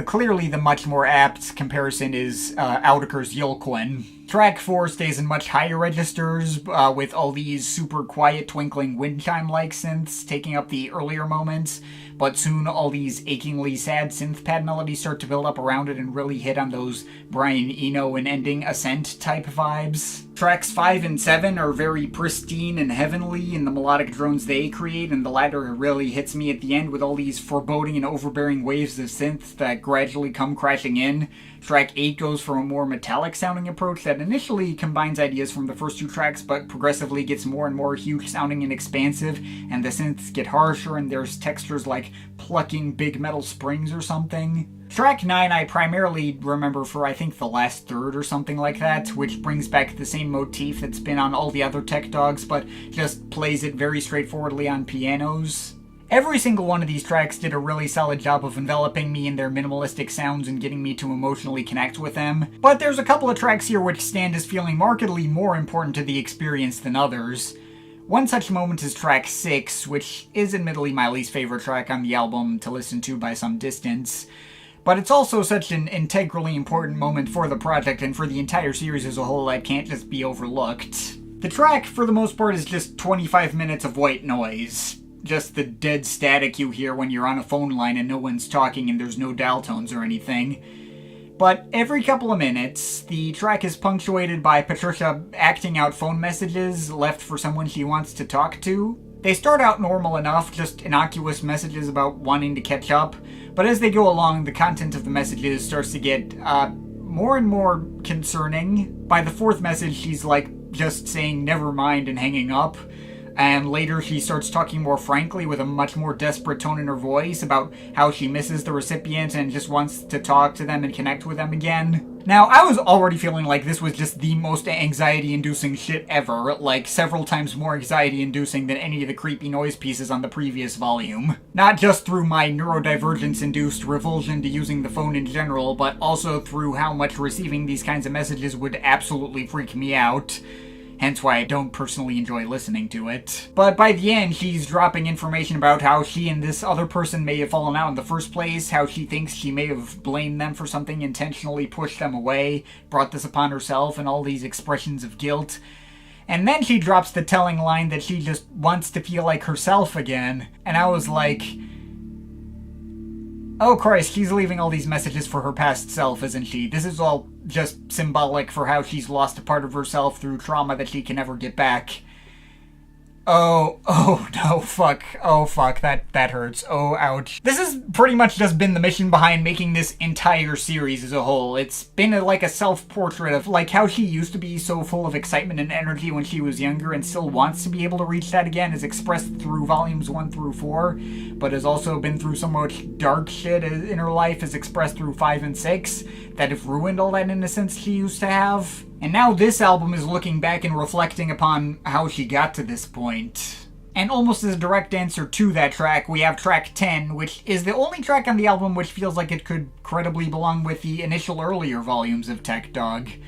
clearly the much more apt comparison is Autechre's Yolquin. Track 4 stays in much higher registers, with all these super quiet twinkling wind chime-like synths taking up the earlier moments, but soon all these achingly sad synth pad melodies start to build up around it and really hit on those Brian Eno and Ending Ascent type vibes. Tracks 5 and 7 are very pristine and heavenly in the melodic drones they create, and the latter really hits me at the end with all these foreboding and overbearing waves of synth that gradually come crashing in. Track 8 goes for a more metallic sounding approach that initially combines ideas from the first two tracks but progressively gets more and more huge sounding and expansive, and the synths get harsher and there's textures like plucking big metal springs or something. Track 9 I primarily remember for I think the last third or something like that, which brings back the same motif that's been on all the other TECHDOGs but just plays it very straightforwardly on pianos. Every single one of these tracks did a really solid job of enveloping me in their minimalistic sounds and getting me to emotionally connect with them, but there's a couple of tracks here which stand as feeling markedly more important to the experience than others. One such moment is track 6, which is admittedly my least favorite track on the album to listen to by some distance, but it's also such an integrally important moment for the project and for the entire series as a whole that can't just be overlooked. The track, for the most part, is just 25 minutes of white noise. Just the dead static you hear when you're on a phone line and no one's talking and there's no dial tones or anything. But every couple of minutes, the track is punctuated by Patricia acting out phone messages left for someone she wants to talk to. They start out normal enough, just innocuous messages about wanting to catch up, but as they go along, the content of the messages starts to get more and more concerning. By the fourth message, she's just saying never mind and hanging up. And later she starts talking more frankly with a much more desperate tone in her voice about how she misses the recipient and just wants to talk to them and connect with them again. Now, I was already feeling like this was just the most anxiety-inducing shit ever, several times more anxiety-inducing than any of the creepy noise pieces on the previous volume. Not just through my neurodivergence-induced revulsion to using the phone in general, but also through how much receiving these kinds of messages would absolutely freak me out. Hence why I don't personally enjoy listening to it. But by the end, she's dropping information about how she and this other person may have fallen out in the first place, how she thinks she may have blamed them for something, intentionally pushed them away, brought this upon herself, and all these expressions of guilt. And then she drops the telling line that she just wants to feel like herself again. And I was like, oh Christ, she's leaving all these messages for her past self, isn't she? This is all just symbolic for how she's lost a part of herself through trauma that she can never get back. Oh no, fuck. Oh fuck, that hurts. Oh, ouch. This has pretty much just been the mission behind making this entire series as a whole. It's been a self-portrait of how she used to be so full of excitement and energy when she was younger and still wants to be able to reach that again, is expressed through volumes 1 through 4, but has also been through so much dark shit in her life as expressed through 5 and 6 that have ruined all that innocence she used to have. And now this album is looking back and reflecting upon how she got to this point. And almost as a direct answer to that track, we have track 10, which is the only track on the album which feels like it could credibly belong with the initial earlier volumes of TECHDOG.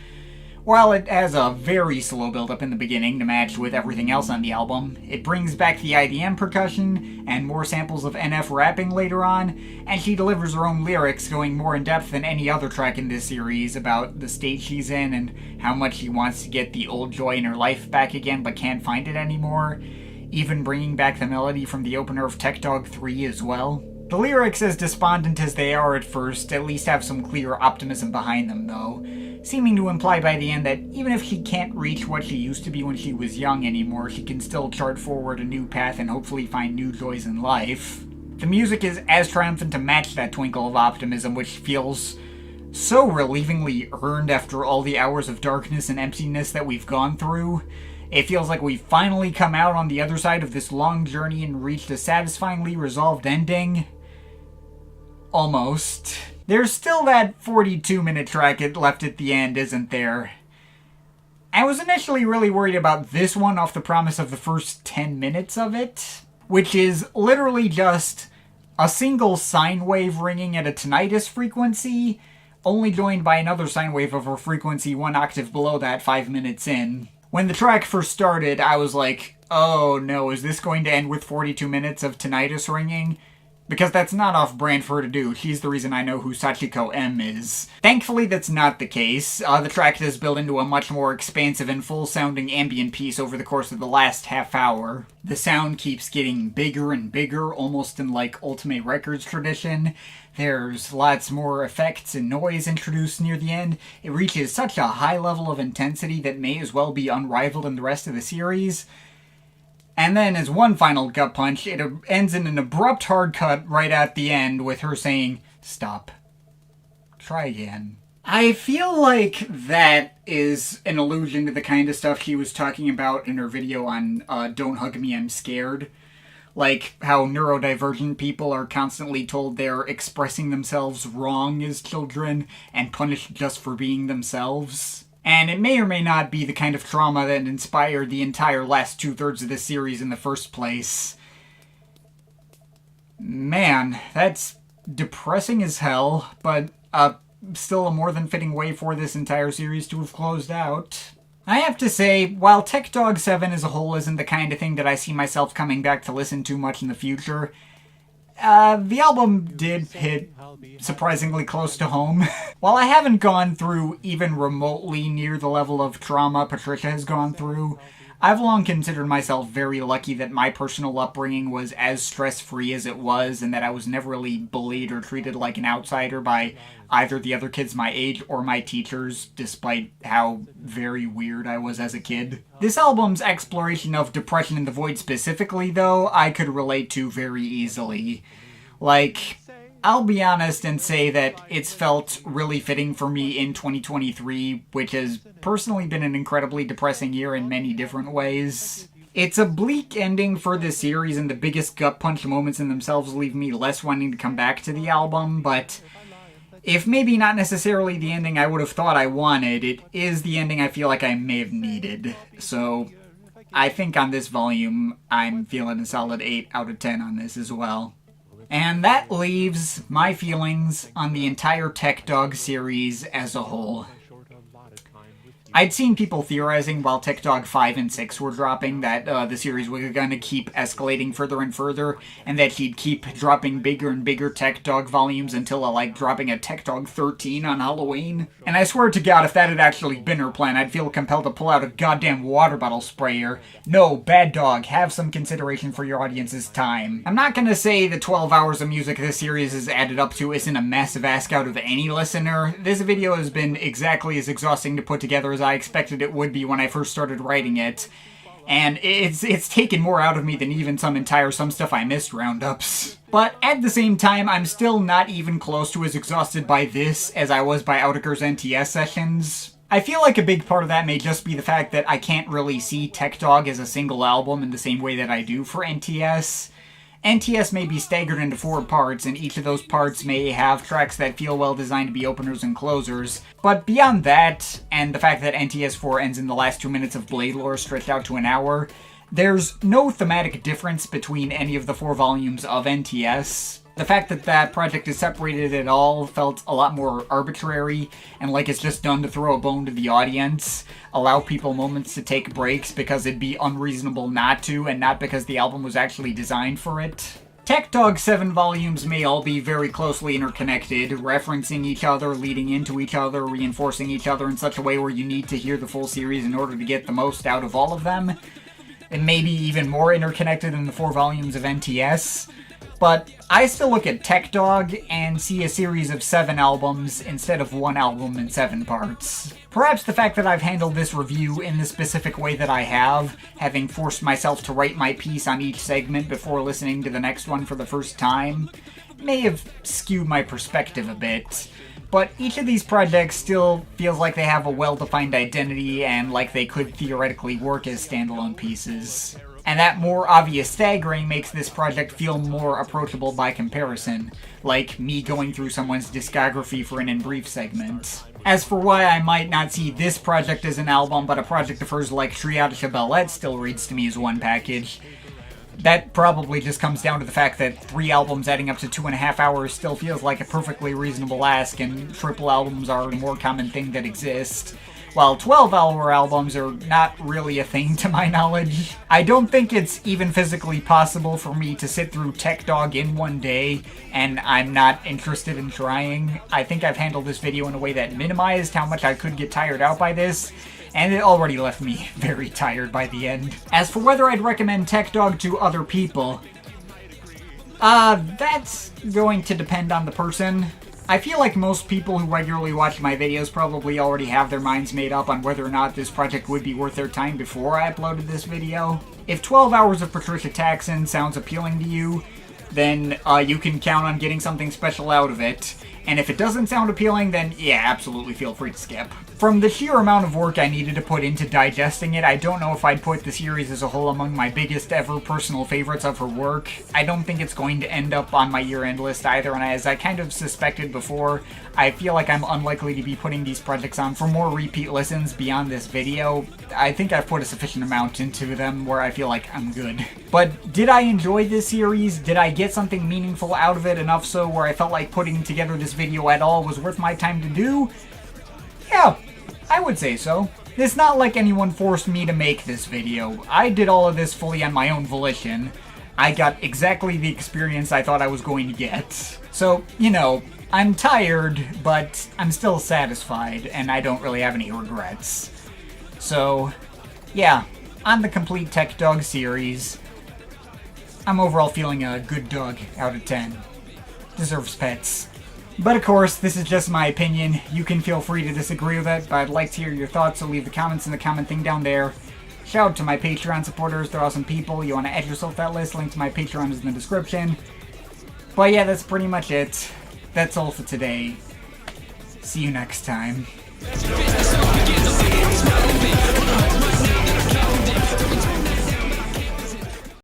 While it has a very slow build-up in the beginning to match with everything else on the album, it brings back the IDM percussion and more samples of NF rapping later on, and she delivers her own lyrics going more in-depth than any other track in this series about the state she's in and how much she wants to get the old joy in her life back again but can't find it anymore, even bringing back the melody from the opener of TECHDOG 3 as well. The lyrics, as despondent as they are at first, at least have some clear optimism behind them, though, seeming to imply by the end that even if she can't reach what she used to be when she was young anymore, she can still chart forward a new path and hopefully find new joys in life. The music is as triumphant to match that twinkle of optimism, which feels so relievingly earned after all the hours of darkness and emptiness that we've gone through. It feels like we've finally come out on the other side of this long journey and reached a satisfyingly resolved ending. Almost. There's still that 42-minute track left at the end, isn't there? I was initially really worried about this one off the promise of the first 10 minutes of it, which is literally just a single sine wave ringing at a tinnitus frequency, only joined by another sine wave of a frequency 1 octave below that 5 minutes in. When the track first started, I was like, oh no, is this going to end with 42 minutes of tinnitus ringing? because that's not off-brand for her to do. She's the reason I know who Sachiko M is. Thankfully, that's not the case. The track does build into a much more expansive and full-sounding ambient piece over the course of the last half hour. The sound keeps getting bigger and bigger, almost in like Ultimate Records tradition. There's lots more effects and noise introduced near the end. It reaches such a high level of intensity that may as well be unrivaled in the rest of the series. And then, as one final gut punch, it ends in an abrupt hard cut right at the end with her saying, "Stop. Try again." I feel like that is an allusion to the kind of stuff she was talking about in her video on Don't Hug Me, I'm Scared. Like how neurodivergent people are constantly told they're expressing themselves wrong as children and punished just for being themselves. And it may or may not be the kind of trauma that inspired the entire last two-thirds of this series in the first place. Man, that's depressing as hell, but still a more than fitting way for this entire series to have closed out. I have to say, while TECHDOG 7 as a whole isn't the kind of thing that I see myself coming back to listen to much in the future, the album did hit surprisingly close to home. While I haven't gone through even remotely near the level of trauma Patricia has gone through, I've long considered myself very lucky that my personal upbringing was as stress-free as it was, and that I was never really bullied or treated like an outsider by either the other kids my age or my teachers, despite how very weird I was as a kid. This album's exploration of depression in the void specifically, though, I could relate to very easily. Like, I'll be honest and say that it's felt really fitting for me in 2023, which has personally been an incredibly depressing year in many different ways. It's a bleak ending for this series, and the biggest gut punch moments in themselves leave me less wanting to come back to the album, but if maybe not necessarily the ending I would have thought I wanted, it is the ending I feel like I may have needed. So I think on this volume, I'm feeling a solid 8 out of 10 on this as well. And that leaves my feelings on the entire TECHDOG series as a whole. I'd seen people theorizing while TECHDOG 5 and 6 were dropping that the series was going to keep escalating further and further, and that she'd keep dropping bigger and bigger TECHDOG volumes until, like, dropping a TECHDOG 13 on Halloween. And I swear to God, if that had actually been her plan, I'd feel compelled to pull out a goddamn water bottle sprayer. No, bad dog, have some consideration for your audience's time. I'm not gonna say the 12 hours of music this series has added up to isn't a massive ask out of any listener. This video has been exactly as exhausting to put together as I expected it would be when I first started writing it, and it's taken more out of me than even some stuff I missed roundups. But at the same time, I'm still not even close to as exhausted by this as I was by Autechre's NTS sessions. I feel like a big part of that may just be the fact that I can't really see TECHDOG as a single album in the same way that I do for NTS. NTS may be staggered into 4 parts, and each of those parts may have tracks that feel well designed to be openers and closers. But beyond that, and the fact that NTS 4 ends in the last 2 minutes of Blade lore stretched out to an hour, there's no thematic difference between any of the 4 volumes of NTS. The fact that that project is separated at all felt a lot more arbitrary, and like it's just done to throw a bone to the audience, allow people moments to take breaks because it'd be unreasonable not to, and not because the album was actually designed for it. TECHDOG 7 volumes may all be very closely interconnected, referencing each other, leading into each other, reinforcing each other in such a way where you need to hear the full series in order to get the most out of all of them. And maybe even more interconnected than the 4 volumes of NTS. But I still look at TECHDOG and see a series of 7 albums instead of 1 album in 7 parts. Perhaps the fact that I've handled this review in the specific way that I have, having forced myself to write my piece on each segment before listening to the next one for the first time, may have skewed my perspective a bit. But each of these projects still feels like they have a well-defined identity and like they could theoretically work as standalone pieces. And that more obvious staggering makes this project feel more approachable by comparison, like me going through someone's discography for an in brief segment. As for why I might not see this project as an album, but a project of hers like Triade Chabelette still reads to me as one package, that probably just comes down to the fact that 3 albums adding up to 2.5 hours still feels like a perfectly reasonable ask, and triple albums are a more common thing that exist. while 12-hour albums are not really a thing to my knowledge. I don't think it's even physically possible for me to sit through TECHDOG in one day, and I'm not interested in trying. I think I've handled this video in a way that minimized how much I could get tired out by this, and it already left me very tired by the end. As for whether I'd recommend TECHDOG to other people, that's going to depend on the person. I feel like most people who regularly watch my videos probably already have their minds made up on whether or not this project would be worth their time before I uploaded this video. If 12 hours of Patricia Taxxon sounds appealing to you, then you can count on getting something special out of it. And if it doesn't sound appealing, then yeah, absolutely feel free to skip. From the sheer amount of work I needed to put into digesting it, I don't know if I'd put the series as a whole among my biggest ever personal favorites of her work. I don't think it's going to end up on my year-end list either, and as I kind of suspected before, I feel like I'm unlikely to be putting these projects on for more repeat listens beyond this video. I think I've put a sufficient amount into them where I feel like I'm good. But did I enjoy this series? Did I get something meaningful out of it enough so where I felt like putting together this video at all was worth my time to do? Yeah, I would say so. It's not like anyone forced me to make this video. I did all of this fully on my own volition. I got exactly the experience I thought I was going to get. So, you know, I'm tired, but I'm still satisfied, and I don't really have any regrets. So, yeah, on the complete TECHDOG series, I'm overall feeling a good dog out of 10. Deserves pets. But of course, this is just my opinion. You can feel free to disagree with it, but I'd like to hear your thoughts, so leave the comments in the comment thing down there. Shout out to my Patreon supporters, they're awesome people. You want to add yourself that list, link to my Patreon is in the description. But yeah, that's pretty much it. That's all for today. See you next time.